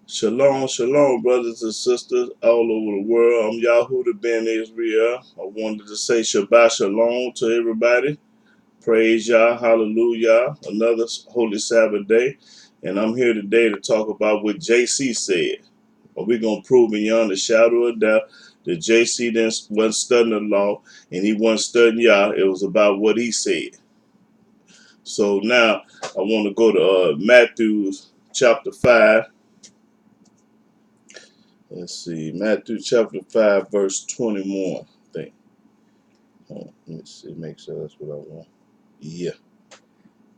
Shalom, shalom, brothers and sisters all over the world. I'm Yahuda Ben Israel. I wanted to say Shabbat Shalom to everybody. Praise Yah, hallelujah. Another holy Sabbath day. And I'm here today to talk about what JC said. But we're going to prove beyond the shadow of doubt that JC wasn't studying the law and he wasn't studying Yah. It was about what he said. So now I want to go to Matthew chapter 5. Let's see, Matthew chapter 5, verse 21, I think. Let me see, make sure that's what I want. Yeah.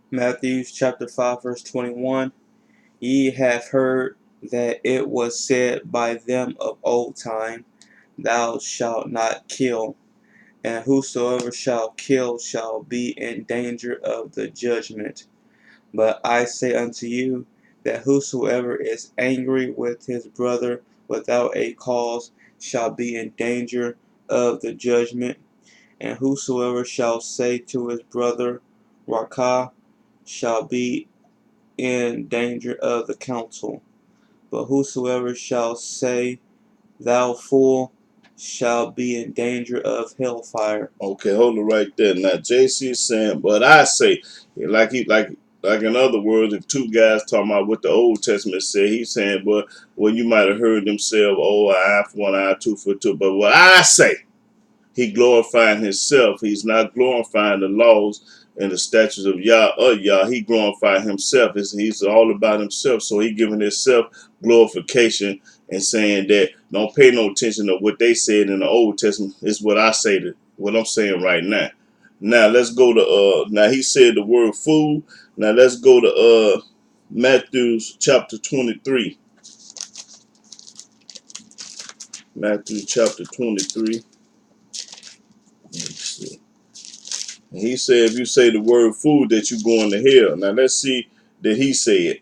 Matthew chapter 5, verse 21. Ye have heard that it was said by them of old time, Thou shalt not kill, and whosoever shall kill shall be in danger of the judgment. But I say unto you, that whosoever is angry with his brother without a cause shall be in danger of the judgment. And whosoever shall say to his brother, Rakah, shall be in danger of the council. But whosoever shall say, Thou fool, shall be in danger of hellfire. Okay, hold it right there. Now JC is saying, but I say, like in other words, if two guys talking about what the Old Testament said, he's saying, well, you might have heard them say, oh, an eye for one, eye, two for two. But what I say, he glorifying himself. He's not glorifying the laws and the statutes of Yah. He glorifying himself. He's all about himself. So he giving himself glorification and saying that don't pay no attention to what they said in the Old Testament. It's what I say to what I'm saying right now. Now let's go to now he said the word fool. Now let's go to Matthew chapter 23. Matthew chapter 23. Let's see. And he said, if you say the word food, that you going to hell. Now let's see that he said.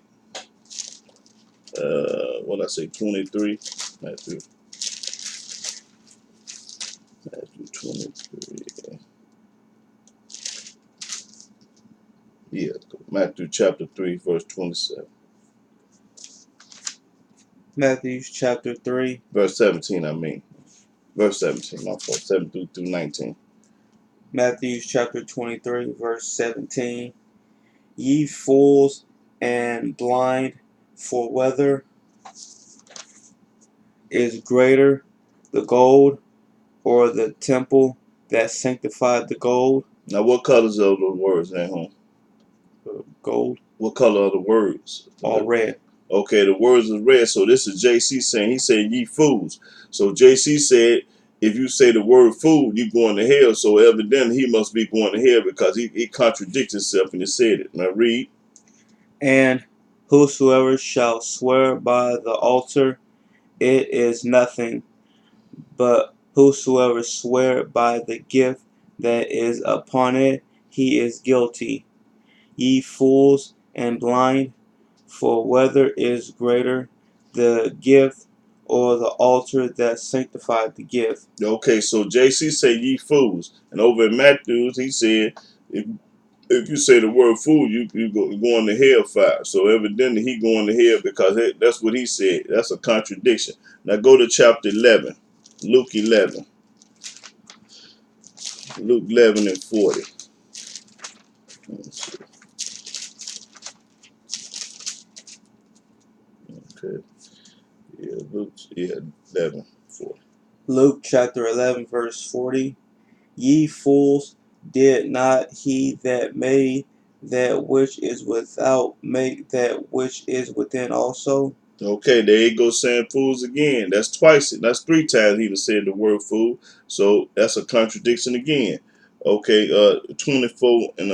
What I say, 23. Matthew 23. Yeah, Matthew chapter 3, verse 27. Matthew chapter 3. Verse 17, I mean. Verse 17, my fault. 7 through 19. Matthew chapter 23, verse 17. Ye fools and blind, for whether is greater, the gold or the temple that sanctified the gold? Now what colors are those words at home? Gold. What color are the words? All red. Okay, the words is red. So this is JC saying, he said, ye fools. So JC said, if you say the word fool, you going to hell. So evidently he must be going to hell because he contradicts himself and he said it. Now read. And whosoever shall swear by the altar, it is nothing. But whosoever swear by the gift that is upon it, he is guilty. Ye fools and blind, for whether is greater, the gift or the altar that sanctified the gift? Okay, so JC said ye fools. And over in Matthews, he said, if you say the word fool, you going to hellfire. So evidently he going to hell because that's what he said. That's a contradiction. Now go to chapter 11. Luke 11. Luke 11 and 40. Let's see. Okay. Yeah, Luke, 11, 40. Luke chapter 11, verse 40. Ye fools, did not he that made that which is without make that which is within also? Okay, there you go saying fools again. That's twice. That's three times he done said the word fool. So that's a contradiction again. Okay, 24 and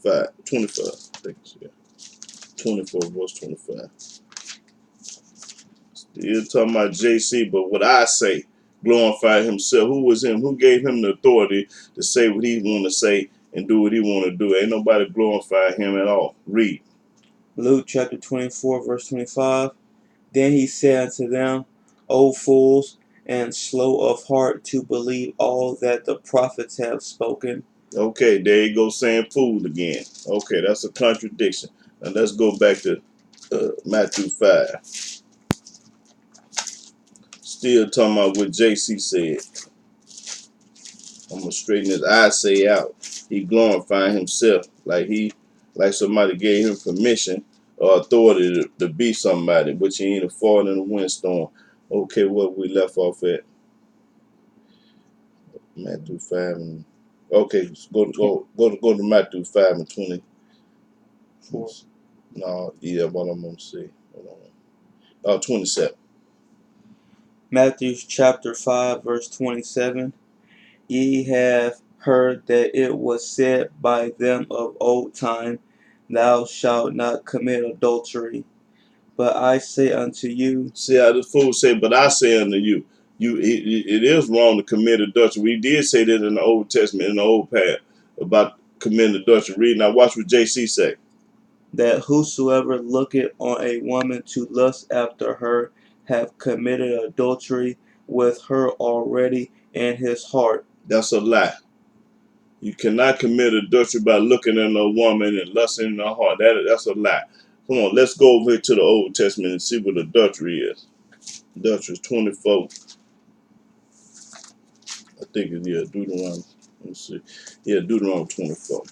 25. I think it's, yeah. 24 verse 25. Still talking about JC, but what I say, glorify himself. Who was him? Who gave him the authority to say what he want to say and do what he want to do? Ain't nobody glorify him at all. Read. Luke chapter 24, verse 25. Then he said unto them, O fools, and slow of heart to believe all that the prophets have spoken. Okay, there you go saying fool again. Okay, that's a contradiction. Now let's go back to Matthew 5. Still talking about what JC said. I'm gonna straighten his say out. He glorifying himself like somebody gave him permission or authority to be somebody, which he ain't a fall in a windstorm. Okay, what we left off at Matthew 5 and okay, go to Matthew 5:20. No, yeah, what I'm gonna say. Hold on. 27. Matthew chapter 5 verse 27. Ye have heard that it was said by them of old time, Thou shalt not commit adultery. But I say unto you, See how the fool say, but I say unto you, it is wrong to commit adultery. We did say that in the Old Testament, in the old path, about committing adultery. Read now, watch what JC say. that whosoever looketh on a woman to lust after her have committed adultery with her already in his heart. That's a lie. You cannot commit adultery by looking at a woman and lusting in her heart. That's a lie. Come on, let's go over here to the Old Testament and see what adultery is. Adultery is 24. I think it's, yeah, Deuteronomy. Let's see. Yeah, Deuteronomy 24.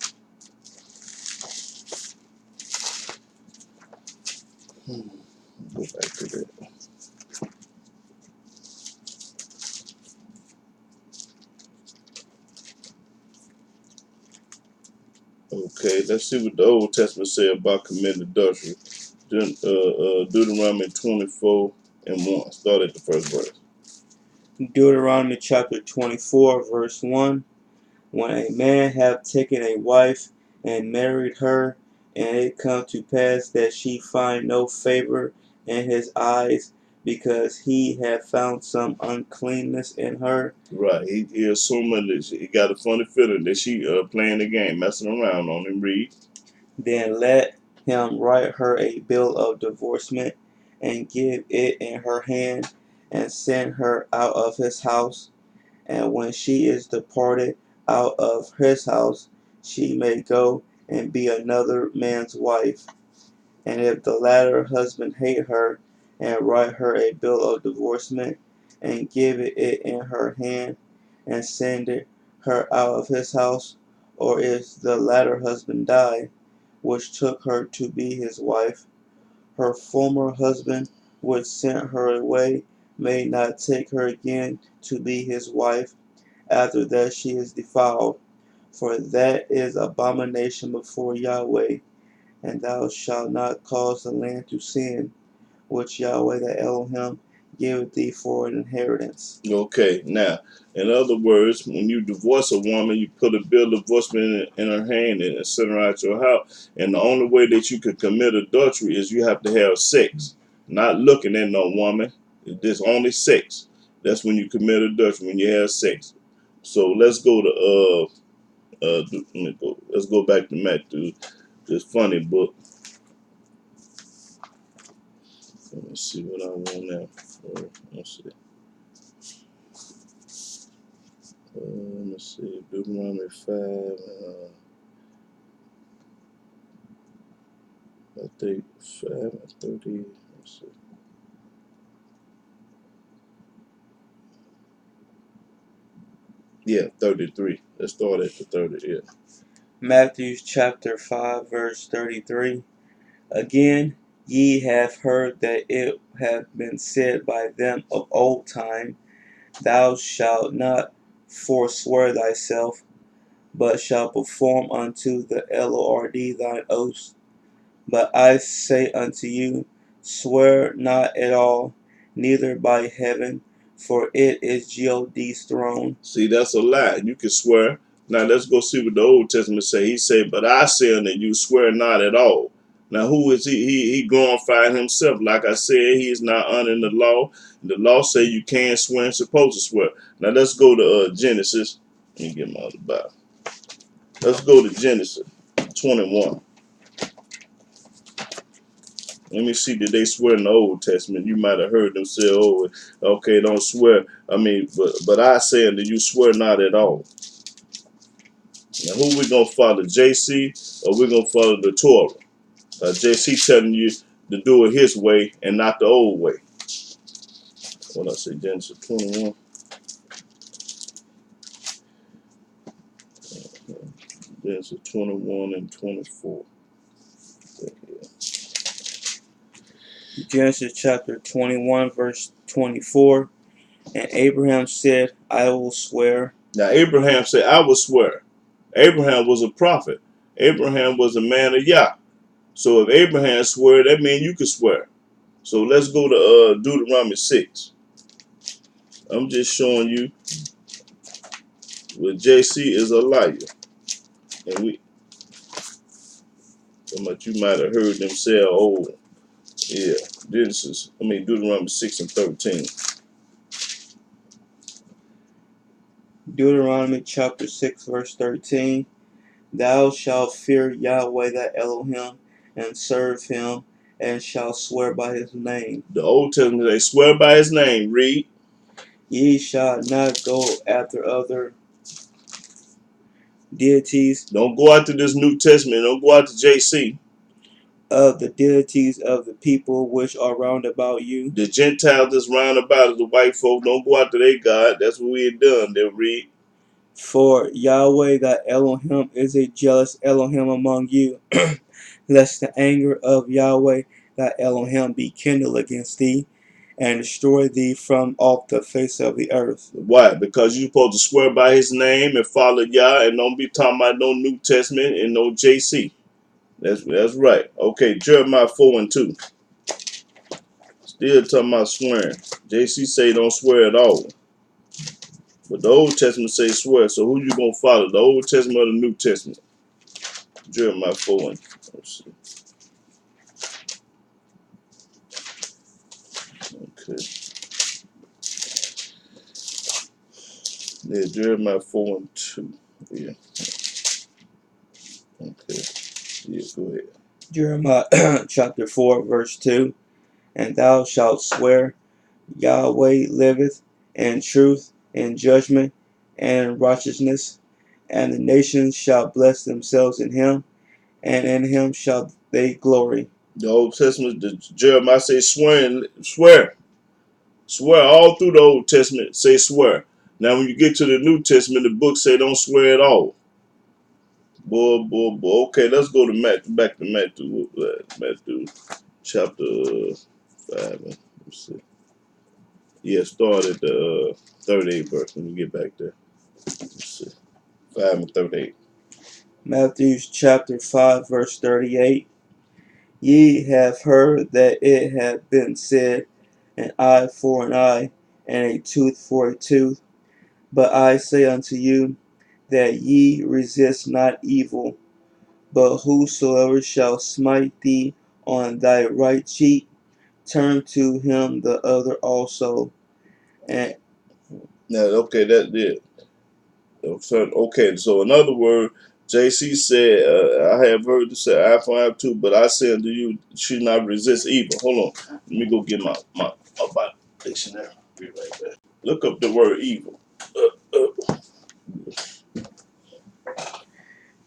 Go back to that. Okay, let's see what the Old Testament say about committing adultery. Deuteronomy 24 and 1. Start at the first verse. Deuteronomy chapter 24 verse 1. When a man have taken a wife and married her, and it come to pass that she find no favor in his eyes, because he had found some uncleanness in her. Right, he assuming that he got a funny feeling that she playing the game, messing around on him. Read. Then let him write her a bill of divorcement, and give it in her hand, and send her out of his house. And when she is departed out of his house, she may go and be another man's wife. And if the latter husband hate her, and write her a bill of divorcement, and give it in her hand, and send her out of his house, or if the latter husband die, which took her to be his wife, her former husband, which sent her away, may not take her again to be his wife, after that she is defiled. For that is abomination before Yahweh. And thou shalt not cause the land to sin, which Yahweh the Elohim giveth thee for an inheritance. Okay, now, in other words, when you divorce a woman, you put a bill of divorcement in her hand and send her out your house. And the only way that you can commit adultery is you have to have sex, not looking at no woman. There's only sex. That's when you commit adultery, when you have sex. So let's go to let's go back to Matthew, this funny book. Let me see what I want now. Let's see. Let's see. Deuteronomy 5. I think 5 and 30. Let's see. Yeah, 33. Let's start at the 30. Yeah. Matthew chapter 5 verse 33. Again, ye have heard that it hath been said by them of old time, Thou shalt not forswear thyself, but shalt perform unto the Lord thine oaths. But I say unto you, swear not at all, neither by heaven, for it is God's throne. See, that's a lie. You can swear. Now let's go see what the Old Testament say. He said, "But I say unto you, swear not at all." Now who is he? He glorifying himself. Like I said, he is not under the law. The law say you can swear and supposed to swear. Now let's go to Genesis. Let me get my other Bible. Let's go to Genesis 21. Let me see, did they swear in the Old Testament? You might have heard them say, "Oh, okay, don't swear." I mean, but I say that you swear not at all. Now, who we gonna follow, JC, or we gonna follow the Torah? JC telling you to do it his way and not the old way. what I say, Genesis 21. Genesis 21 and 24. Genesis chapter 21, verse 24. And Abraham said, I will swear. Now Abraham said, I will swear. Abraham was a prophet. Abraham was a man of Yah. So if Abraham swear, that means you can swear. So let's go to Deuteronomy 6. I'm just showing you where JC is a liar. And so much you might have heard them say, oh, yeah, Deuteronomy 6 and 13. Deuteronomy chapter 6, verse 13. Thou shalt fear Yahweh thy Elohim, and serve him, and shalt swear by his name. The Old Testament, they swear by his name. Read. Ye shall not go after other deities Don't go out to this New Testament. Don't go out to JC. of the deities of the people which are round about you. The Gentiles that's round about, the white folk, don't go out to their God. That's what we had done. They'll read. For Yahweh thy Elohim is a jealous Elohim among you, lest the anger of Yahweh thy Elohim be kindled against thee, and destroy thee from off the face of the earth. Why? Because you're supposed to swear by his name and follow Yah, and don't be talking about no New Testament and no JC. That's right. Okay, Jeremiah 4 and 2. Still talking about swearing. JC say don't swear at all. But the Old Testament say swear. So who you gonna follow? The Old Testament or the New Testament? Jeremiah 4 and let's see. Okay. Yeah, Jeremiah 4 and 2. Yeah. Okay. Yeah, go ahead. Jeremiah chapter 4, verse 2. And thou shalt swear, Yahweh liveth, in truth, in judgment, and in righteousness, and the nations shall bless themselves in him, and in him shall they glory. The Old Testament, Jeremiah say swear. Swear all through the Old Testament, say swear. Now when you get to the New Testament, the book say don't swear at all. Boy. Okay, let's go to back to Matthew. Matthew chapter 5. Let's see. Yeah, start at the 38th verse. Let me get back there. Let's see. 5 and 38. Matthew chapter 5, verse 38. Ye have heard that it hath been said, an eye for an eye, and a tooth for a tooth. But I say unto you, that ye resist not evil, but whosoever shall smite thee on thy right cheek, turn to him the other also. And Now, okay, that's it. Okay, so in other words, JC said, I have heard to say eye for eye too, but I say unto you, should not resist evil. Hold on. Let me go get my Bible dictionary. Be right back. Look up the word evil.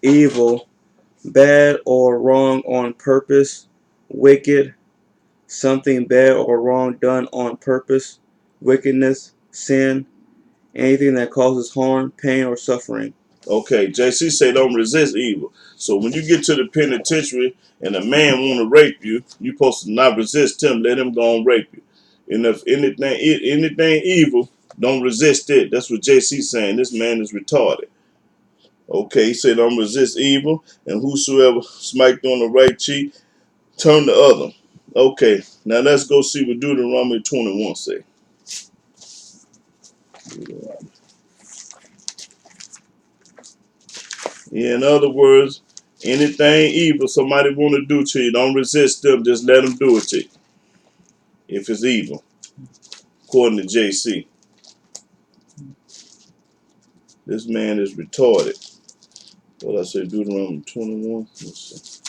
evil, bad or wrong on purpose, wicked, something bad or wrong done on purpose, wickedness, sin, anything that causes harm, pain, or suffering. Okay, JC say don't resist evil. So when you get to the penitentiary and a man want to rape you, you supposed to not resist him. Let him go and rape you. And if anything evil, don't resist it. That's what JC saying. This man is retarded. Okay, he said don't resist evil, and whosoever smite you on the right cheek, turn the other. Okay, now let's go see what Deuteronomy 21 say. Yeah, in other words, anything evil somebody want to do to you, don't resist them. Just let them do it to you. If it's evil, according to JC, this man is retarded. What I say, Deuteronomy 21. Let's see.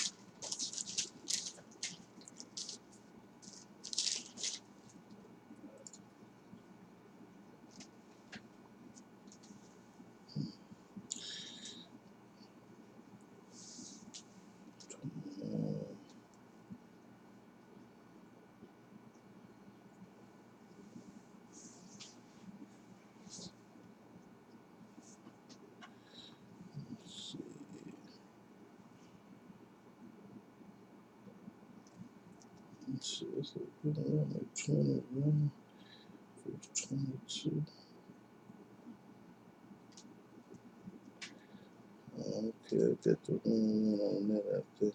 Let's see, let's look at Deuteronomy 21, verse 22. Okay, I got the one on that after.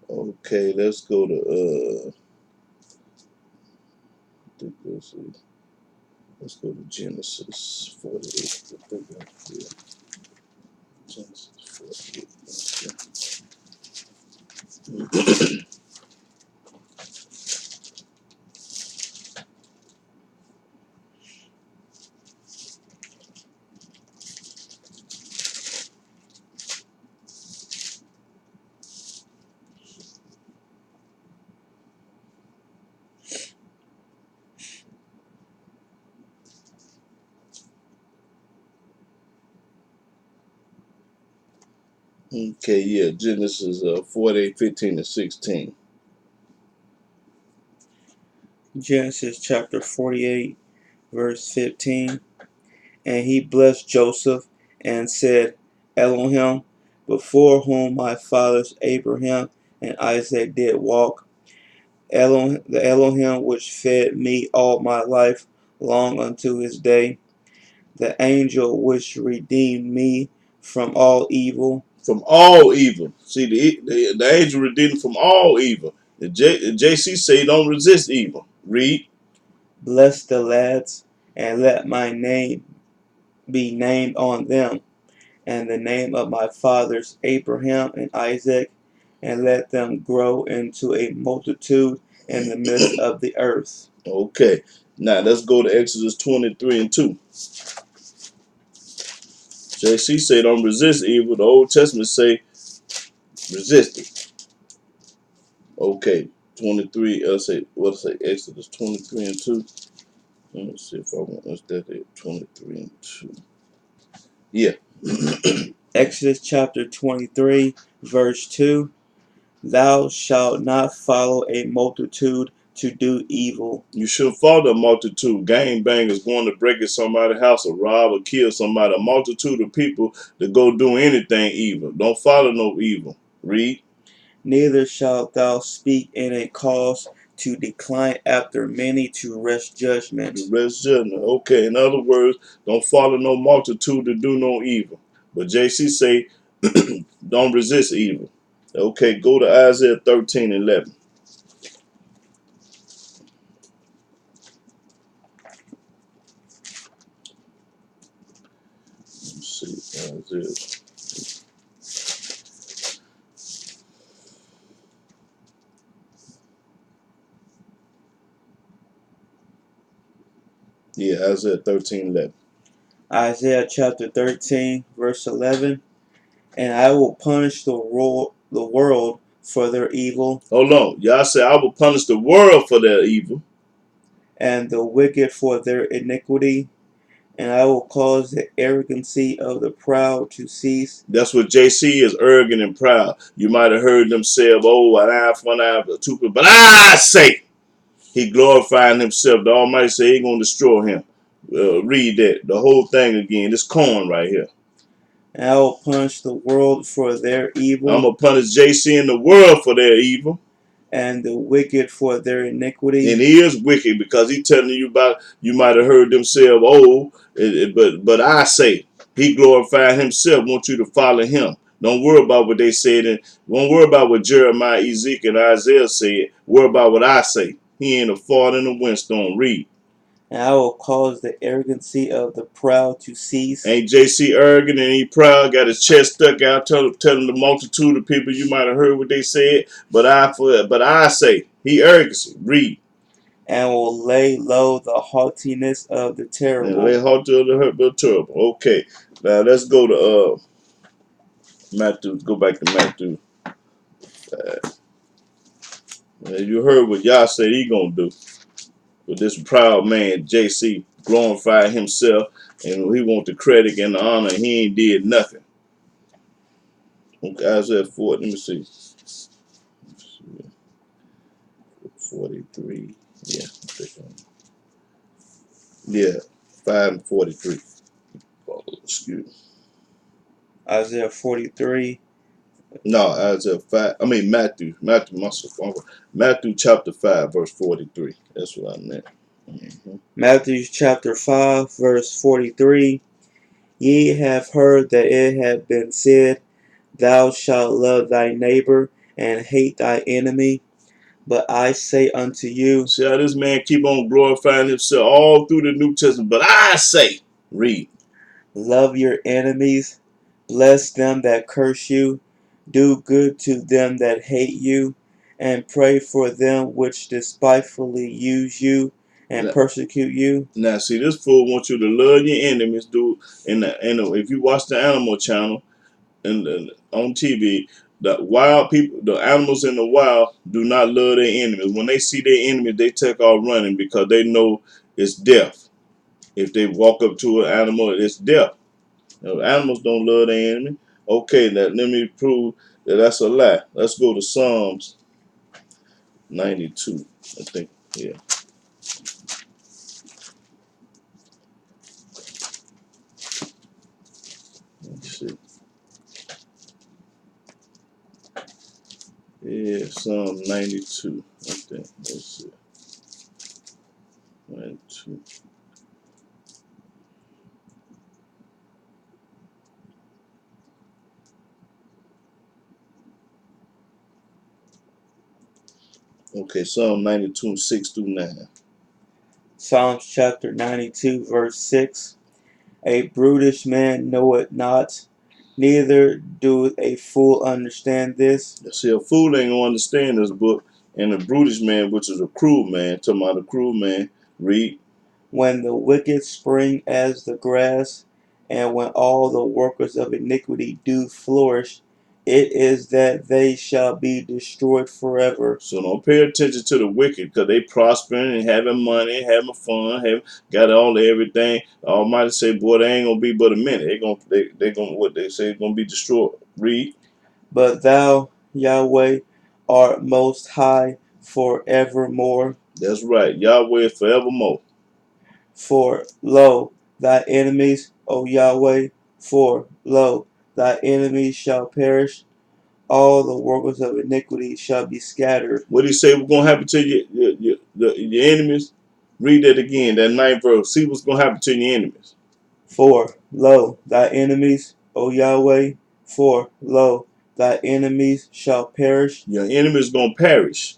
Okay, let's go to let's go to Genesis 48. I think that's it. Genesis 48. Okay, yeah, Genesis 48, 15 and 16. Genesis chapter 48, verse 15. And he blessed Joseph and said, Elohim, before whom my fathers Abraham and Isaac did walk, the Elohim which fed me all my life long unto his day, the angel which redeemed me from all evil. From all evil. See, the angel redeemed from all evil. The JC say don't resist evil. Read. Bless the lads, and let my name be named on them, and the name of my fathers Abraham and Isaac, and let them grow into a multitude in the midst of the earth. Okay. Now let's go to Exodus 23 and 2. JC say don't resist evil. The Old Testament say resist it. Okay. 23, say what say Exodus 23 and 2. Let me see if I want us that at 23 and 2. Yeah. Exodus chapter 23, verse 2. Thou shalt not follow a multitude to do evil. You shouldn't follow a multitude. Gang bangers going to break in somebody's house or rob or kill somebody. A multitude of people that go do anything evil. Don't follow no evil. Read. Neither shalt thou speak in a cause to decline after many to wrest judgment. The rest judgment. Okay, in other words, don't follow no multitude to do no evil. But JC say, don't resist evil. Okay, go to Isaiah 13 and 11. Let's see, Isaiah. Yeah, Isaiah 13, 11. Isaiah chapter 13, verse 11. And I will punish the world for their evil, Hold on. Y'all say, I will punish the world for their evil. and the wicked for their iniquity, and I will cause the arrogancy of the proud to cease. That's what JC is, arrogant and proud. You might have heard them say, oh, an eye for an eye, two people. But I say, he glorifying himself. The Almighty say he going to destroy him. Read that. The whole thing again. This corn right here. And I will punish the world for their I'm evil, going to punish JC in the world for their evil. and the wicked for their iniquity. And he is wicked because he telling you about, you might have heard them say of old, but I say, he glorified himself, want you to follow him. Don't worry about what they said, and don't worry about what Jeremiah, Ezekiel, and Isaiah said. Worry about what I say. He ain't a fart in a windstorm. Read. And I will cause the arrogancy of the proud to cease, Ain't JC arrogant and he proud, got his chest stuck out, telling the multitude of people, you might have heard what they said, but I say, he arrogant. Read. and will lay low the haughtiness of the And lay terrible. hold to the hurt but terrible. Okay. Now let's go to Matthew. Go back to Matthew. You heard what Yah said he gonna do. But this proud man, JC, glorified himself and he want the credit and the honor and he ain't did nothing. Okay, Isaiah 4, let me see. 43. Yeah, I think, yeah, 5 and 43. Oh, excuse me. Isaiah 43. No, Isaiah 5. I mean Matthew chapter 5, verse 43. That's what I meant. Mm-hmm. Matthew chapter 5, verse 43. Ye have heard that it hath been said, Thou shalt love thy neighbor and hate thy enemy. But I say unto you, See how this man keep on glorifying himself all through the New Testament. But I say, read. love your enemies, bless them that curse you, do good to them that hate you, and pray for them which despitefully use you and Now, persecute you. now see, this fool wants you to love your enemies, dude. And if you watch the Animal Channel and on TV, the wild people, the animals in the wild, do not love their enemies. When they see their enemies, they take off running because they know it's death. If they walk up to an animal, it's death. Animals don't love their enemy. Okay, now let me prove that that's a lie. Let's go to Psalms 92. I think, yeah. Let's see. Yeah, Psalm 92. I think. Let's see. 92. Okay, Psalm 92, 6 through 9. Psalms chapter 92, verse 6. A brutish man knoweth not, neither doeth a fool understand this. See, a fool ain't gonna understand this book, and a brutish man, which is a cruel man, talking about a cruel man, read. When the wicked spring as the grass, and when all the workers of iniquity do flourish, it is that they shall be destroyed forever. So don't pay attention to the wicked, because they prospering and having money, having fun, got all everything. The Almighty say, boy, they ain't gonna be but a minute. They gonna what they say gonna be destroyed. Read. But thou, Yahweh, art most high forevermore. That's right. Yahweh forevermore. For lo, thy enemies, O Yahweh, for lo, thy enemies shall perish. All the workers of iniquity shall be scattered. What do you say was gonna happen to your enemies? Read that again, that ninth verse. See what's gonna happen to your enemies. For lo, thy enemies, O Yahweh, for lo, thy enemies shall perish. Your enemies gonna perish.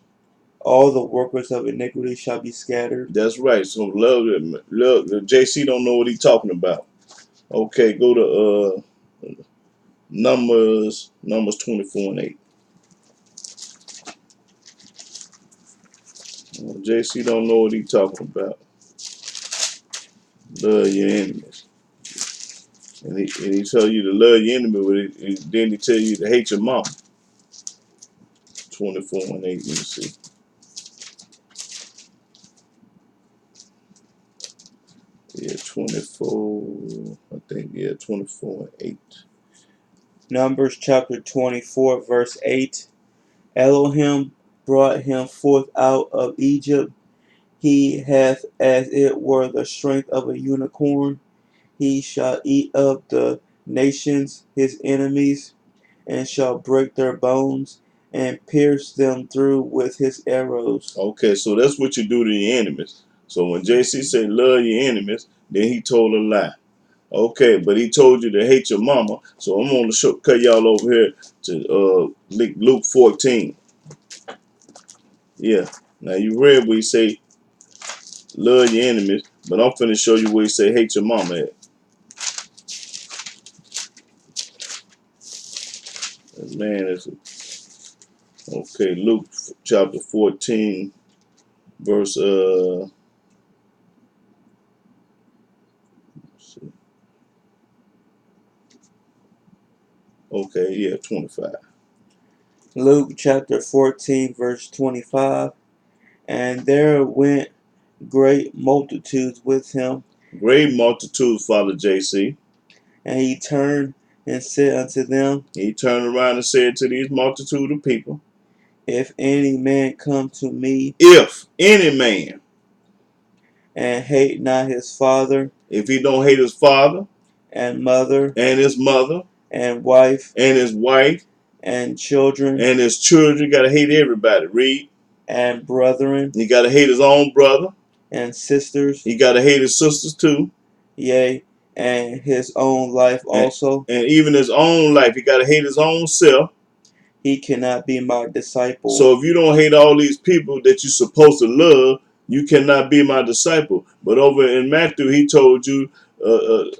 All the workers of iniquity shall be scattered. That's right. So love. JC don't know what he's talking about. Okay, go to Numbers 24 and 8. JC don't know what he's talking about. Love your enemies. And he tell you to love your enemy, but then he tell you to hate your mom. 24 and 8, let me see. Yeah, 24, I think, yeah, 24 and 8. Numbers chapter 24, verse 8. Elohim brought him forth out of Egypt. He hath as it were the strength of a unicorn. He shall eat up the nations, his enemies, and shall break their bones, and pierce them through with his arrows. Okay, so that's what you do to your enemies. So when JC said love your enemies, then he told a lie. Okay, but he told you to hate your mama. So I'm going to cut y'all over here to Luke 14. Yeah. Now you read where he say love your enemies, but I'm finna show you where he say hate your mama at. Man, is okay. Luke chapter 14, verse okay, yeah, 25. Luke chapter 14, verse 25. And there went great multitudes with him, Great multitude, Father JC. and he turned and said unto them, He turned around and said to these multitude of people, If any man come to me If any man, and hate not his father if he don't hate his father and mother and his mother and wife and his wife and children and his children, you gotta hate everybody. Read. and brethren He gotta hate his own brother. and sisters, He gotta hate his sisters too. yea, and his own life And, also, and even his own life. He gotta hate his own self. he cannot be my disciple. So if you don't hate all these people that you're supposed to love, you cannot be my disciple. But over in Matthew, he told you to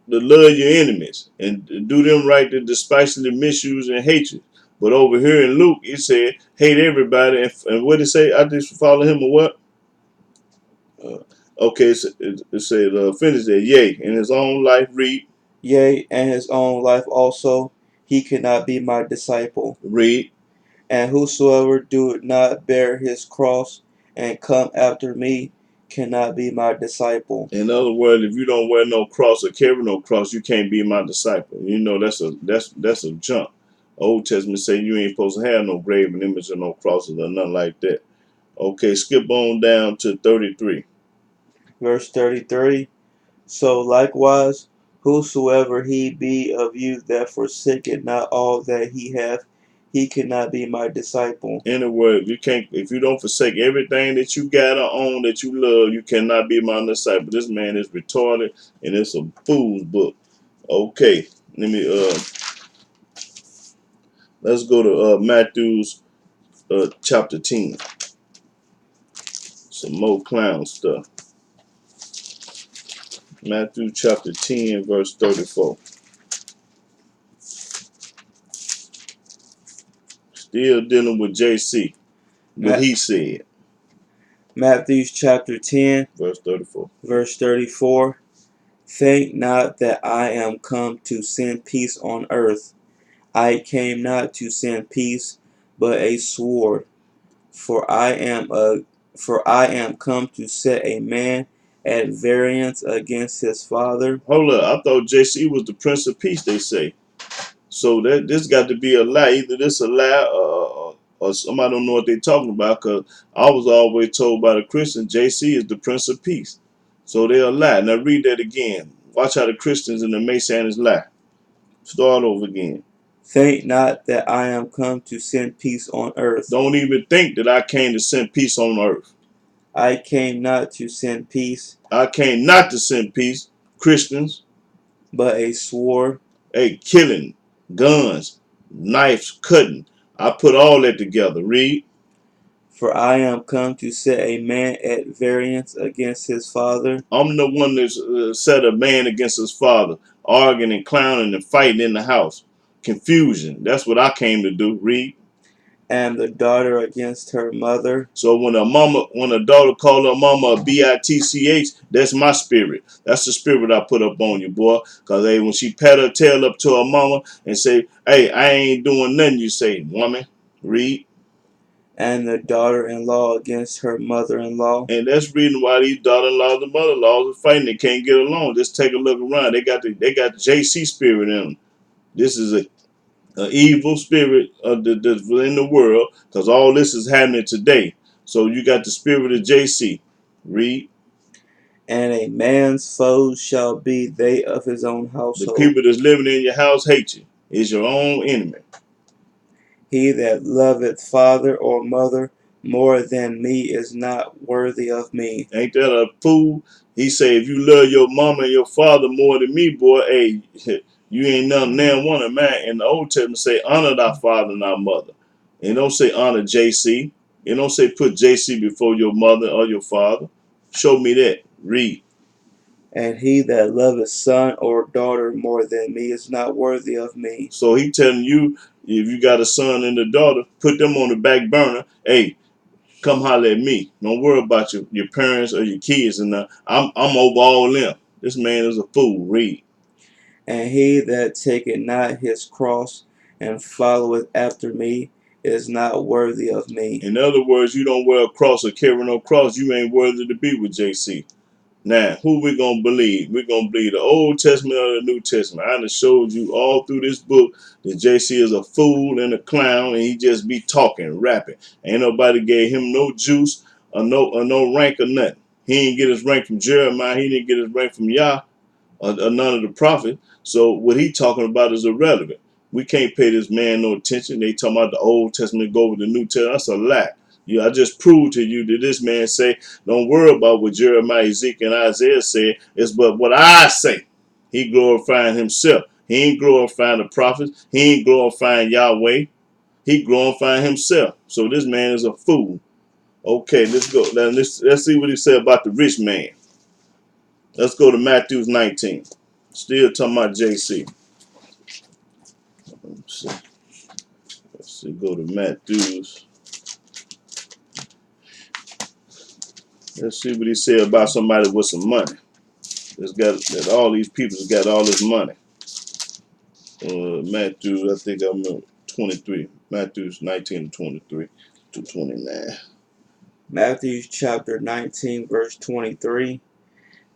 love your enemies and do them right that despitefully misuse and hate you. But over here in Luke, he said, hate everybody. And what did it say? I just follow him or what? Okay, it said, finish that. Yea, in his own life, read, Yea, and his own life also, he cannot be my disciple. read. And whosoever doeth not bear his cross and come after me cannot be my disciple. In other words, if you don't wear no cross or carry no cross, you can't be my disciple. You know that's a jump. Old Testament say you ain't supposed to have no graven image or no crosses or nothing like that. Okay, skip on down to 33. Verse 33. So likewise, whosoever he be of you that forsaketh not all that he hath, he cannot be my disciple. In other words, if you don't forsake everything that you got or own that you love, you cannot be my disciple. This man is retarded and it's a fool's book. Okay, let me let's go to Matthew's chapter 10. Some more clown stuff. Matthew chapter 10, verse 34. Still dealing with JC. What Ma- he said, Matthew chapter 10, verse 34. verse 34. Think not that I am come to send peace on earth. I came not to send peace, but a sword. For I am come to set a man at variance against his father. Hold up, I thought JC was the Prince of Peace, they say. So that this got to be a lie. Either this a lie or somebody don't know what they're talking about, because I was always told by the Christian JC is the Prince of Peace. So they're a lie. Now read that again. Watch how the Christians and the Masons lie. Start over again. Think not that I am come to send peace on earth. Don't even think that I came to send peace on earth. I came not to send peace, I came not to send peace. Christians, but a sword. hey, killing, guns, knives, cutting. I put all that together. Read. For I am come to set a man at variance against his father, I'm the one that set a man against his father, arguing and clowning and fighting in the house. Confusion. That's what I came to do. Read. and the daughter against her mother, So when a daughter call her mama a bitch, that's my spirit. That's the spirit I put up on you, boy. Cause hey, when she pat her tail up to her mama and say, "Hey, I ain't doing nothing," you say, "Woman, read." and the daughter-in-law against her mother-in-law. And that's reason why these daughter-in-laws and mother-in-laws are fighting. They can't get along. Just take a look around. They got the JC spirit in them. This is a evil spirit of that's in the world, because all this is happening today. So you got the spirit of JC. Read. And a man's foes shall be they of his own The household. people that's living in your house hate you. Is your own enemy. He that loveth father or mother more than me is not worthy of me. Ain't that a fool? He say, if you love your mama and your father more than me, boy, hey, you ain't nothing now one of mine. And the Old Testament say, honor thy father and thy mother. And don't say honor JC. It don't say put JC before your mother or your father. Show me that. Read. And he that loveth son or daughter more than me is not worthy of me. So he telling you, if you got a son and a daughter, put them on the back burner. Hey, come holler at me. Don't worry about your parents or your kids. And I'm over all them. This man is a fool. Read. And he that taketh not his cross and followeth after me is not worthy of me. In other words, you don't wear a cross or carry no cross, you ain't worthy to be with JC. Now, who we gonna believe? We're gonna believe the Old Testament or the New Testament. I done showed you all through this book that JC is a fool and a clown, and he just be talking, rapping. Ain't nobody gave him no juice or no rank or nothing. He didn't get his rank from Jeremiah. He didn't get his rank from Yah or none of the prophets. So what he talking about is irrelevant. We can't pay this man no attention. They talking about the Old Testament go with the New Testament. That's a lie. Yeah, I just proved to you that this man say, don't worry about what Jeremiah, Ezekiel, and Isaiah said. It's but what I say. He glorifying himself. He ain't glorifying the prophets. He ain't glorifying Yahweh. He glorifying himself. So this man is a fool. Okay, let's go. Now let's see what he said about the rich man. Let's go to Matthew 19. Still talking about JC. Let's see. Go to Matthew's. Let's see what he said about somebody with some money. That all these people got all this money. Matthew, I think I'm 23. Matthew's 19 to 23 to 29. Matthew chapter 19, verse 23.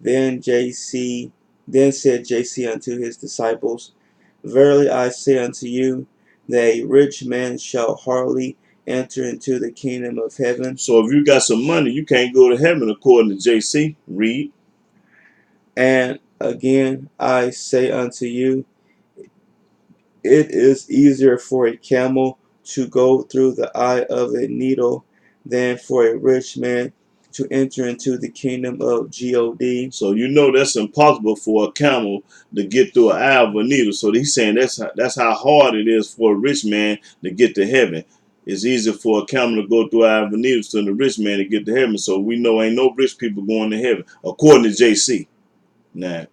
Then said JC unto his disciples, Verily I say unto you, that a rich man shall hardly enter into the kingdom of heaven. So if you got some money, you can't go to heaven according to JC. Read. And again I say unto you, it is easier for a camel to go through the eye of a needle than for a rich man to enter into the kingdom of God. So you know that's impossible for a camel to get through an eye of a needle. So he's saying that's how hard it is for a rich man to get to heaven. It's easier for a camel to go through an eye of a needle than a rich man to get to heaven. So we know ain't no rich people going to heaven, according to JC. Now,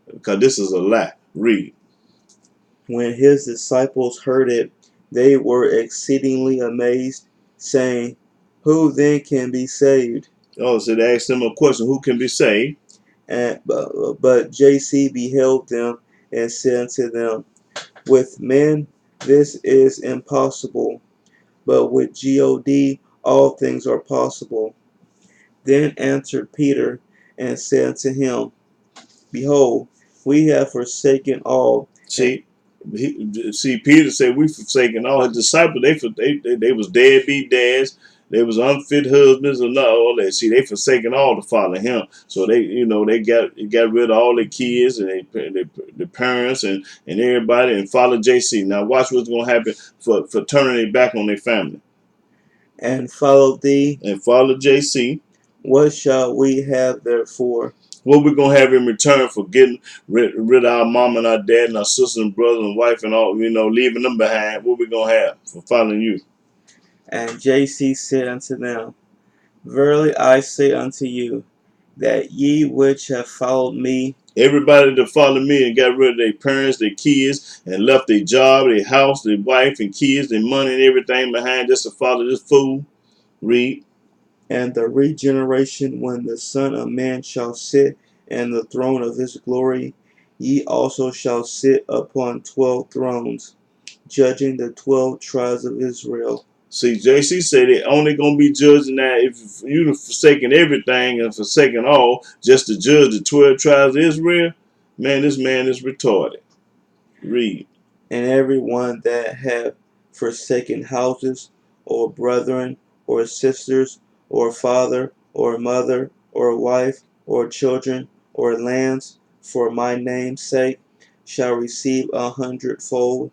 because this is a lie. Read. When his disciples heard it, they were exceedingly amazed, saying, Who then can be saved? Oh, so they asked him a question: who can be saved? But JC beheld them and said unto them, With men this is impossible, but with God all things are possible. Then answered Peter and said unto him, Behold, we have forsaken all. See, Peter said we forsaken all his disciples. They was deadbeat dads. They was unfit husbands and all that. See, they forsaken all to follow him. So they got rid of all their kids and the parents and everybody and follow JC. Now watch what's gonna happen for turning their back on their family And follow thee. and follow JC. What shall we have therefore? What we gonna have in return for getting rid of our mom and our dad and our sister and brother and wife and all, leaving them behind? What we gonna have for following you? And JC said unto them, Verily I say unto you, that ye which have followed me, Everybody that followed me and got rid of their parents, their kids, and left their job, their house, their wife and kids, their money and everything behind just to follow this fool. Read. and the regeneration when the Son of Man shall sit in the throne of his glory, ye also shall sit upon 12 thrones, judging the 12 tribes of Israel. See, JC said they only gonna be judging that if you've forsaken everything and forsaken all just to judge the 12 tribes of Israel. Man, this man is retarded. Read. And every one that have forsaken houses, or brethren, or sisters, or father, or mother, or wife, or children, or lands, for my name's sake, shall receive 100-fold,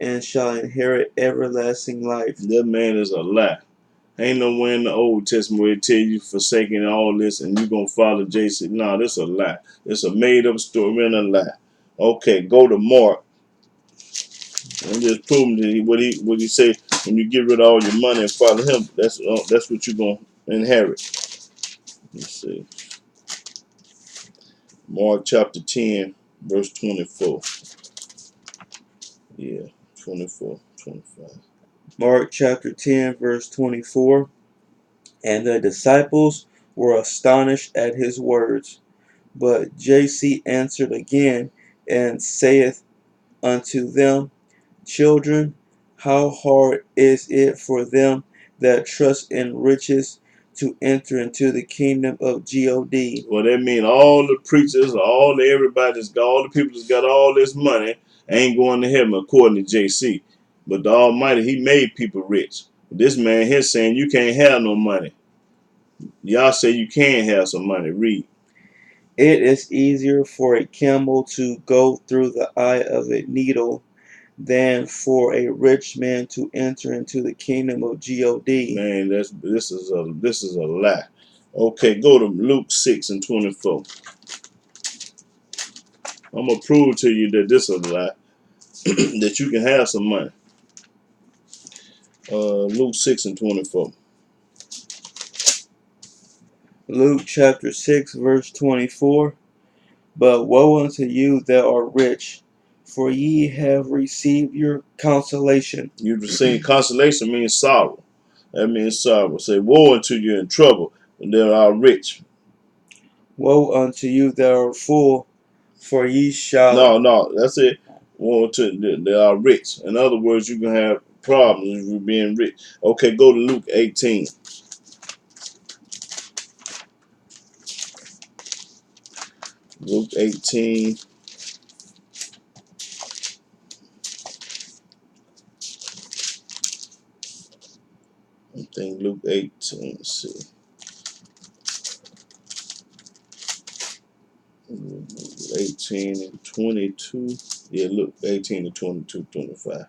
and shall inherit everlasting life. That man is a lie. Ain't nowhere in the Old Testament where it tell you forsaking all this and you gonna follow JC. No, this a lie. It's a made up story and a lie. Okay, go to Mark. I'm just proving to you what he say. When you get rid of all your money and follow him, that's what you're gonna inherit. Let's see. Mark chapter 10, verse 24. Yeah, 24, 25. Mark chapter 10, verse 24. And the disciples were astonished at his words. But JC answered again and saith unto them, Children, how hard is it for them that trust in riches to enter into the kingdom of God. Well, that mean all the preachers, everybody that's got all the people that's got all this money ain't going to heaven according to JC. But the Almighty, He made people rich. This man here saying you can't have no money. Y'all say you can have some money. Read. It is easier for a camel to go through the eye of a needle than for a rich man to enter into the kingdom of God. Man, this is a lie. Okay, go to Luke 6:24. I'm gonna prove to you that this is a lie. That you can have some money. Luke 6:24. Luke chapter 6 verse 24. But woe unto you that are rich, for ye have received your consolation. You've seen consolation means sorrow. That means sorrow. Say, woe unto you in trouble that are rich. Woe unto you that are full, for ye shall. No, that's it. Woe unto that are rich. In other words, you can have problems with being rich. Okay, go to Luke 18. Luke 18. I think Luke 18. Let's see. Luke 18 and 22. Yeah, Luke 18 and 22, 25.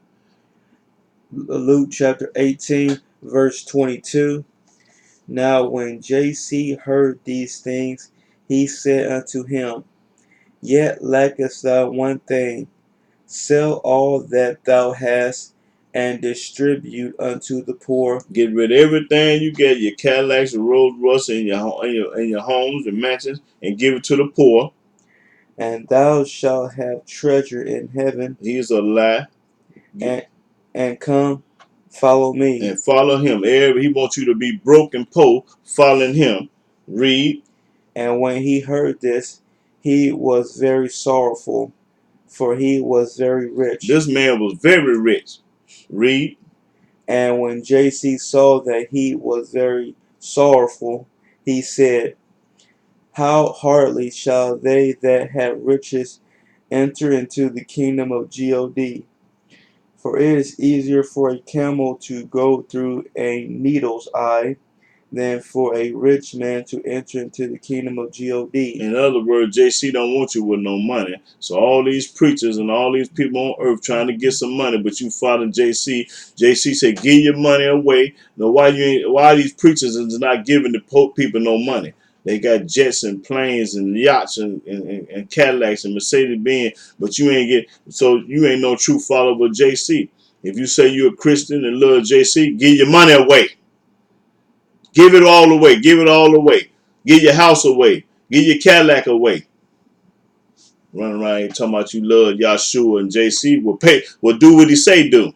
Luke chapter 18 verse 22. Now when JC heard these things, he said unto him, Yet lackest thou one thing. Sell all that thou hast, and distribute unto the poor. Get rid of everything you get, your Cadillacs, your Rolls Royce, and your homes and mansions, and give it to the poor. And thou shalt have treasure in heaven. He's a lie. And come, follow me. And follow him. He wants you to be broke and poor, following him. Read. And when he heard this, he was very sorrowful, for he was very rich. This man was very rich. Read. And when JC saw that he was very sorrowful, he said, How hardly shall they that have riches enter into the kingdom of God? For it is easier for a camel to go through a needle's eye than for a rich man to enter into the kingdom of God. In other words, JC don't want you with no money. So all these preachers and all these people on earth trying to get some money, but you follow JC. JC said, "Give your money away." Now, why these preachers is not giving the people no money? They got jets and planes and yachts and Cadillacs and Mercedes Benz, but you ain't you ain't no true follower of JC. If you say you're a Christian and love JC, give your money away. Give it all away. Give it all away. Give your house away. Give your Cadillac away. Running around here talking about you love Yahshua and JC will do what he say do.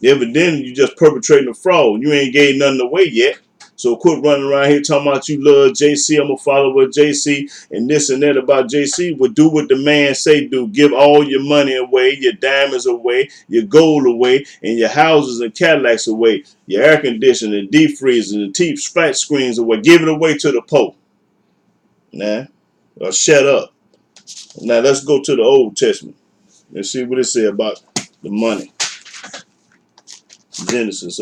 Evidently, you just perpetrating a fraud. You ain't gave nothing away yet. So quit running around here talking about you love JC. I'm a follower of JC and this and that about JC. Well, do what the man say do. Give all your money away, your diamonds away, your gold away, and your houses and Cadillacs away, your air conditioning, deep freezers, and deep flat screens away. Give it away to the Pope. Nah, or shut up. Now let's go to the Old Testament and see what it say about the money. Genesis,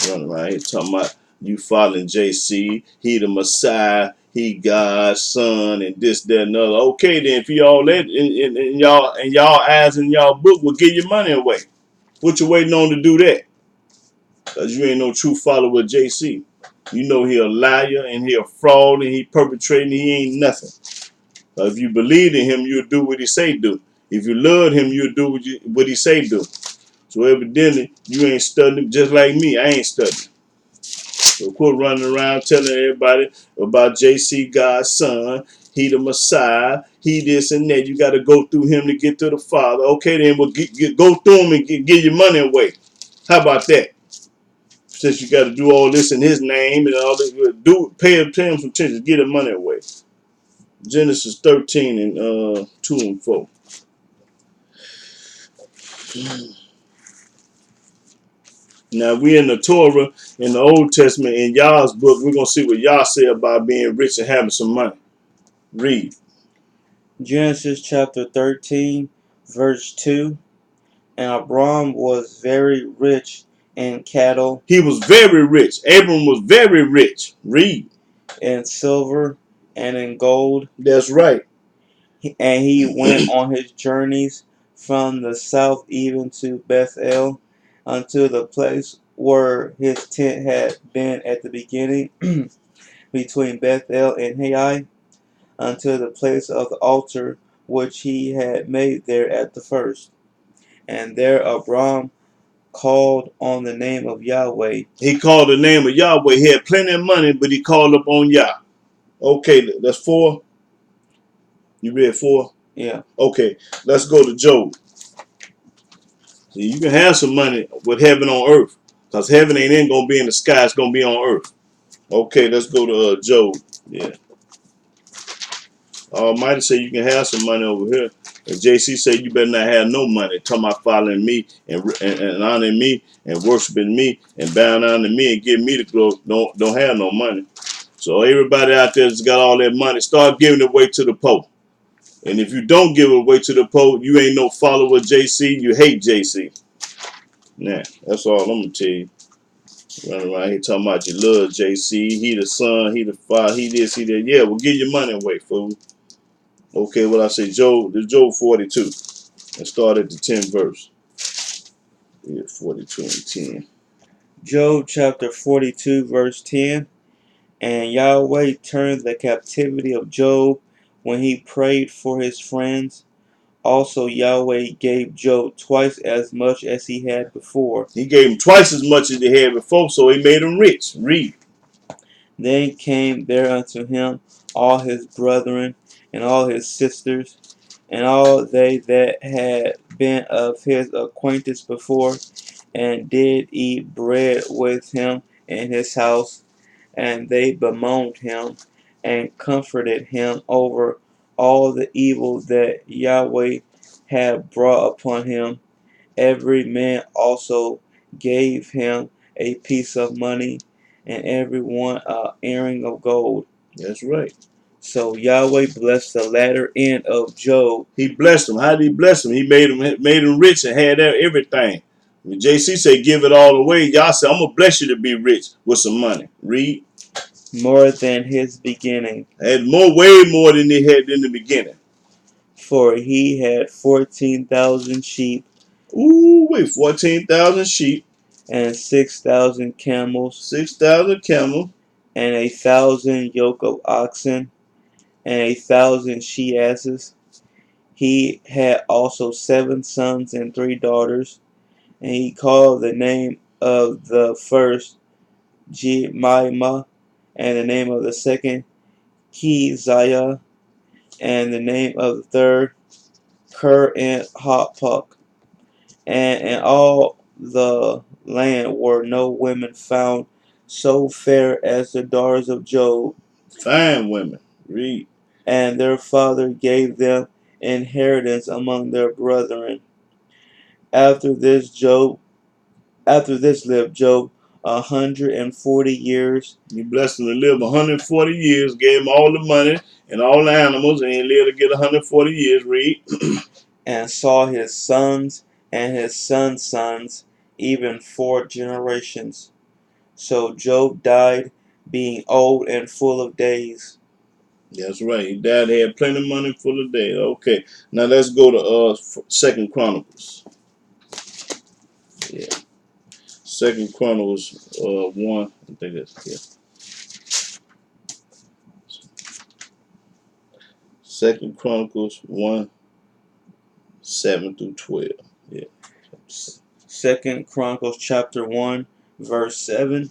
running around here talking about you following JC, he the Messiah, he God's son, and this, that, and other. Okay, then if you all that in y'all eyes in y'all book will give your money away. What you waiting on to do that? Cause you ain't no true follower of JC. You know he a liar and he a fraud and he perpetrating. He ain't nothing. If you believe in him, you'll do what he say do. If you love him, you'll do what he say do. So evidently, you ain't studying just like me. I ain't studying. So quit running around telling everybody about JC, God's son. He the Messiah. He this and that. You got to go through him to get to the Father. Okay, then we'll go through him and give your money away. How about that? Since you got to do all this in his name and all this, pay him some attention. Get the money away. Genesis 13 and 2 and 4. Now we in the Torah, in the Old Testament, in Yah's book, we're gonna see what Yah say about being rich and having some money. Read. Genesis chapter 13, verse 2. And Abram was very rich in cattle, He was very rich. Abram was very rich. Read. in silver, and in gold. That's right. And he went on his journeys from the south even to Bethel, unto the place where his tent had been at the beginning, between Bethel and Hai, unto the place of the altar which he had made there at the first. And there Abram called on the name of Yahweh. He called the name of Yahweh. He had plenty of money, but he called up on Yah. Okay, that's 4. You read 4? Yeah. Okay, let's go to Job. See, you can have some money with heaven on earth, because heaven ain't gonna be in the sky, it's gonna be on earth. Okay, let's go to Job. Yeah. Almighty say you can have some money over here. And JC say you better not have no money. Talking about following me and honoring me and worshiping me and bowing down to me and giving me the glory. Don't have no money. So everybody out there that's got all that money, start giving it away to the poor. And if you don't give it away to the poor, you ain't no follower of JC. You hate JC. Nah, that's all I'm gonna tell you. Running around here talking about you love JC. He the son. He the father. He this. He that. Yeah, well, give your money away, fool. Okay, what I say, Job, the Job 42, and start at the 10th verse. Yeah, 42 and 10. Job chapter 42, verse 10. And Yahweh turned the captivity of Job when he prayed for his friends. Also, Yahweh gave Job twice as much as he had before. He gave him twice as much as he had before, so he made him rich. Read. Then came there unto him all his brethren and all his sisters, and all they that had been of his acquaintance before, and did eat bread with him in his house. And they bemoaned him and comforted him over all the evil that Yahweh had brought upon him. Every man also gave him a piece of money, and every one an earring of gold. That's right. So Yahweh blessed the latter end of Job. He blessed him. How did he bless him? He made him rich and had everything. When JC say give it all away, y'all say I'm gonna bless you to be rich with some money. Read. More than his beginning. Had way more than he had in the beginning. For he had 14,000 sheep. Ooh, wait, 14,000 sheep. And 6,000 camels. 6,000 camels. And 1,000 yoke of oxen. And 1,000 she asses. He had also 7 sons and 3 daughters. And he called the name of the first Jemimah, and the name of the second Keziah, and the name of the third Ker and Hapuk. And in all the land were no women found so fair as the daughters of Job. Fine women. Read. And their father gave them inheritance among their brethren. After this lived Job 140 years. He blessed him to live 140 years, gave him all the money and all the animals, and he lived to get 140 years. Read. And saw his sons and his sons' sons, even 4 generations. So Job died, being old and full of days. That's right. He died. He had plenty of money, full of days. Okay. Now let's go to Second Chronicles. Yeah. Second Chronicles 1. I think that's here. Second Chronicles 1, 7 through 12. Yeah. Second Chronicles chapter 1, verse 7.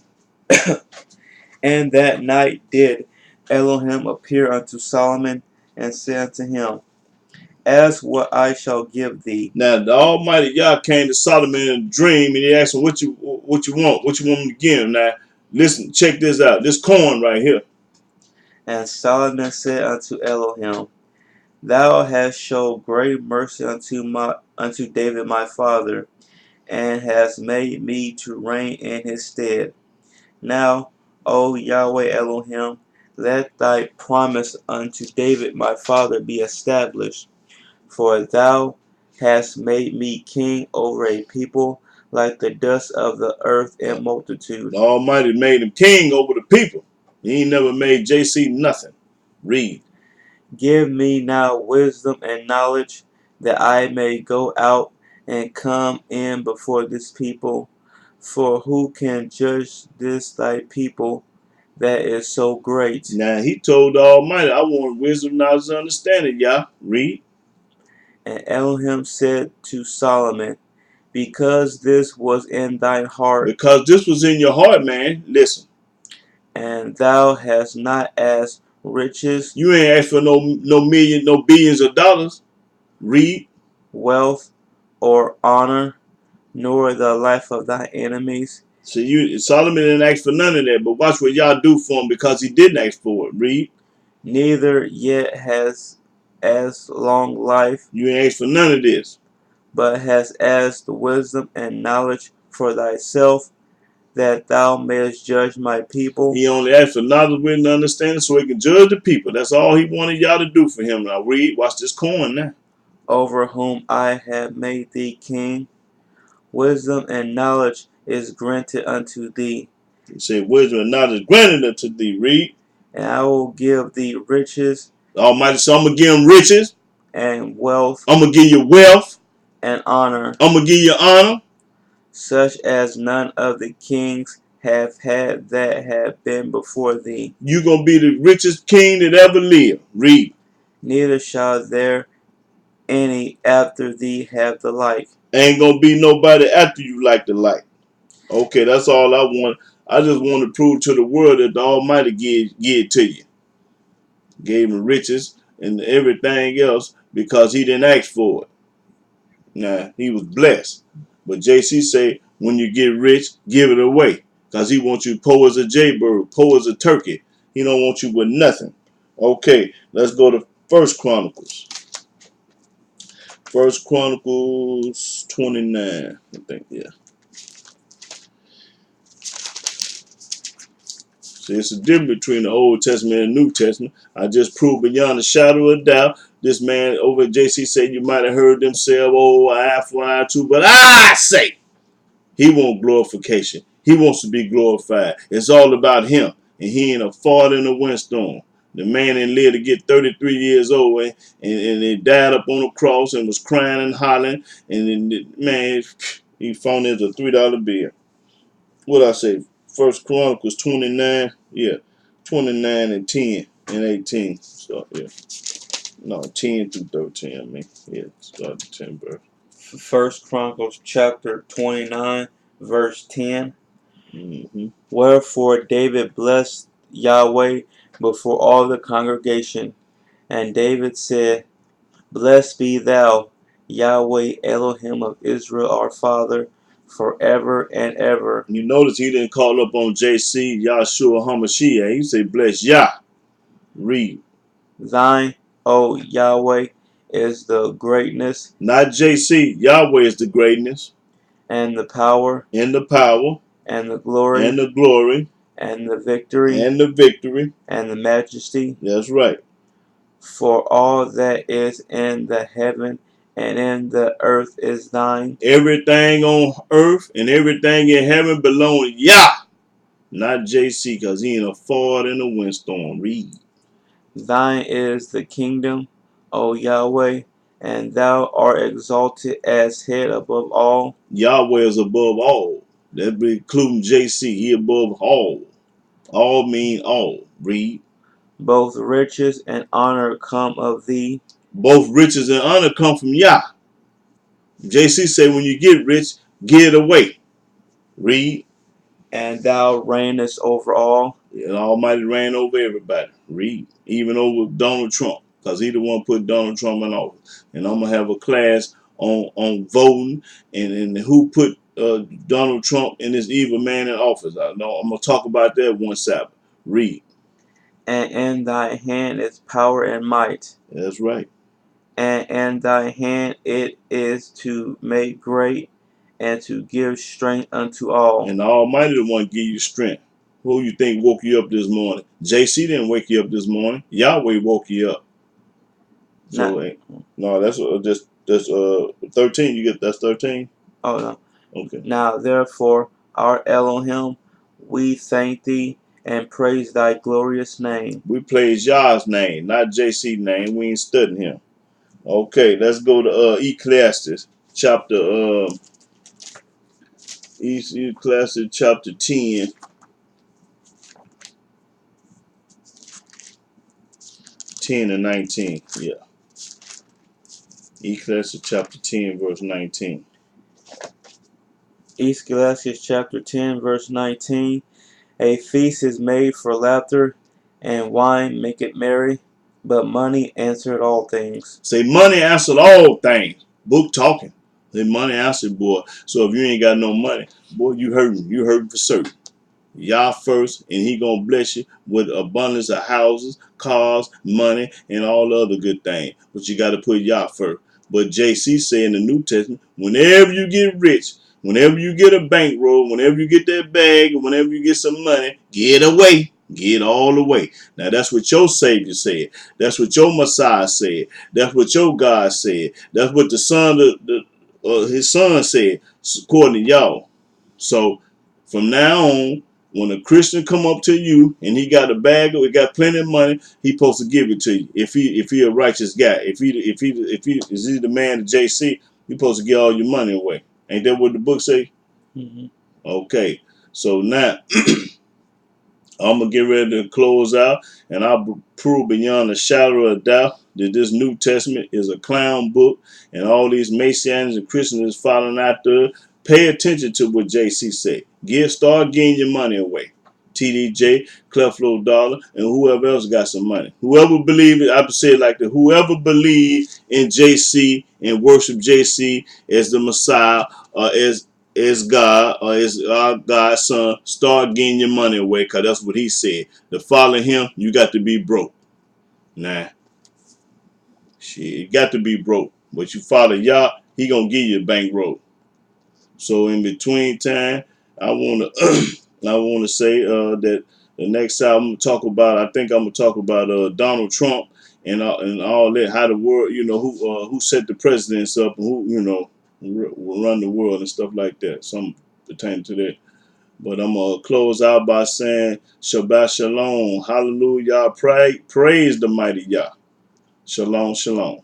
And that night did Elohim appear unto Solomon, and said unto him, Ask what I shall give thee. Now the Almighty Yah came to Solomon in a dream, and he asked him, "What you want? What you want me to give him?" Now listen, check this out. This corn right here. And Solomon said unto Elohim, Thou hast showed great mercy unto David my father, and has made me to reign in his stead. Now, O Yahweh Elohim, let thy promise unto David my father be established, for thou hast made me king over a people like the dust of the earth in multitude. The Almighty made him king over the people. He ain't never made JC nothing. Read. Give me now wisdom and knowledge, that I may go out and come in before this people. For who can judge this thy people that is so great? Now he told the Almighty, I want wisdom, knowledge, and understanding, Yah. Read. And Elohim said to Solomon, because this was in thine heart, Because this was in your heart, man. Listen. and thou hast not asked riches, You ain't asked for no million, no billions of dollars. Read. wealth, or honor, nor the life of thy enemies. So Solomon didn't ask for none of that, but watch what y'all do for him because he didn't ask for it. Read. Neither yet has as long life, You ain't asked for none of this. but has asked wisdom and knowledge for thyself, that thou mayest judge my people, He only asked for knowledge, wisdom, and understanding so he can judge the people. That's all he wanted y'all to do for him. Now read. Watch this coin now. over whom I have made thee king. Wisdom and knowledge is granted unto thee, He said, wisdom and knowledge granted unto thee. Read. and I will give thee riches The Almighty, so I'm going to give him riches. and wealth I'm going to give you wealth. and honor, I'm going to give you honor. such as none of the kings have had that have been before thee. You're going to be the richest king that ever lived. Read. Neither shall there any after thee have the like. Ain't going to be nobody after you like the like. Okay, that's all I want. I just want to prove to the world that the Almighty give it to you. Gave him riches and everything else because he didn't ask for it. Now, he was blessed. But JC say, when you get rich, give it away. Because he wants you poor as a jaybird, poor as a turkey. He don't want you with nothing. Okay, let's go to First Chronicles. First Chronicles 29, I think, yeah. See, it's a difference between the Old Testament and the New Testament. I just proved beyond a shadow of a doubt. This man over at JC said you might have heard them say, oh, eye for an eye too, but I say he wants glorification. He wants to be glorified. It's all about him. And he ain't a fart in a windstorm. The man didn't live to get 33 years old and he died up on a cross and was crying and hollering. And then, man, he found it as a $3 bill. What I say? First Chronicles 29, yeah, 29 and 10 and 18. So yeah, no 10 through 13. I mean, yeah, start at 10 verse. First Chronicles chapter 29, verse 10. Mm-hmm. Wherefore David blessed Yahweh before all the congregation, and David said, blessed be thou, Yahweh Elohim of Israel our Father, forever and ever. You notice he didn't call up on JC, Yahshua HaMashiach. He said, bless Yah. Read. Thine, O Yahweh, is the greatness Not JC. Yahweh is the greatness and the power and the power and the glory and the glory and the victory and the victory. and the majesty. That's right. For all that is in the heaven and in the earth is thine. Everything on earth and everything in heaven belongs to Yah. Not JC, because he ain't a fart in a windstorm. Read. Thine is the kingdom, O Yahweh, and thou art exalted as head above all. Yahweh is above all. That be including JC. He above all. All mean all. Read. Both riches and honor come of thee. Both riches and honor come from Yah. JC say when you get rich, give it away. Read. And thou reignest over all. The Almighty reign over everybody. Read. Even over Donald Trump. Because he the one put Donald Trump in office. And I'm going to have a class on voting and who put Donald Trump and this evil man in office. I'm going to talk about that one Sabbath. Read. And in thy hand is power and might. That's right. And in thy hand it is to make great, and to give strength unto all. And the Almighty the one give you strength. Who you think woke you up this morning? JC didn't wake you up this morning. Yahweh woke you up. Not, So no, that's just 13. You get that's 13. oh no. Okay. Now therefore, our Elohim, we thank thee and praise thy glorious name. We praise Yah's name, not JC name. We ain't studying him. Okay, let's go to Ecclesiastes chapter Ecclesiastes chapter 10. 10 and 19. Yeah. Ecclesiastes chapter 10, verse 19. Ecclesiastes chapter 10, verse 19. A feast is made for laughter, and wine make it merry, but money answered all things. Say money answered all things. Book talking. Say money answered, boy. So if you ain't got no money, boy, you hurting. You hurting for certain. Y'all first, and he gonna bless you with abundance of houses, cars, money, and all the other good things. But you gotta put y'all first. But JC say in the New Testament, whenever you get rich, whenever you get a bankroll, whenever you get that bag, or whenever you get some money, get away. Get all the way. Now that's what your Savior said. That's what your Messiah said. That's what your God said. That's what the Son, his Son said, according to y'all. So from now on, when a Christian come up to you and he got a bag or he got plenty of money, he supposed to give it to you. If he a righteous guy, if he is he the man of JC, he supposed to give all your money away. Ain't that what the book say? Mm-hmm. Okay, so now I'm gonna get ready to close out, and I'll prove beyond a shadow of doubt that this New Testament is a clown book, and all these Messianics and Christians is following after it. Pay attention to what JC said. Start getting your money away. TDJ, Cleflo Dollar, and whoever else got some money. Whoever believe it, I would say it like that. Whoever believe in JC and worship JC as the Messiah or as God or as our God's son, start getting your money away, because that's what he said. To follow him, you got to be broke. Nah, shit, you got to be broke. But you follow Yah, he gonna give you a bankroll. So in between time, I wanna I wanna say that the next time I'm gonna talk about, I think I'm gonna talk about Donald Trump and all that, how the world, who set the presidents up and who will run the world and stuff like that. Some pertaining to that. But I'm gonna close out by saying Shabbat Shalom, Hallelujah, praise the mighty Yah. Shalom, shalom.